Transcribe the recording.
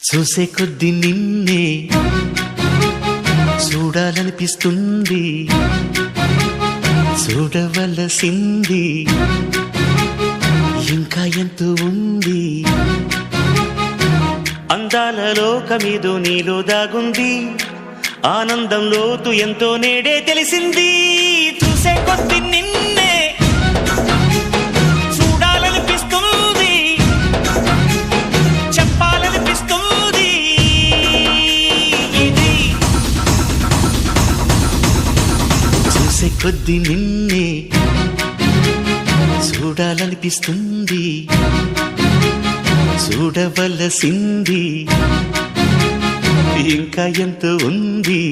చూసే కొద్ది నిన్నే చూడాలనిపిస్తుంది, చూడవలసింది ఇంకా ఎంతో ఉంది. అందాల లోకమేదో నీలో దాగుంది, ఆనందం లోతు ఎంతో నేడే తెలిసింది. చూసే కొద్ది నిన్నే చూడాలనిపిస్తుంది, చెప్పాలనిపిస్తుంది. ఇది చూసే కొద్ది నిన్నే చూడాలనిపిస్తుంది, చూడవలసింది ఇంకా ఎంతో ఉంది.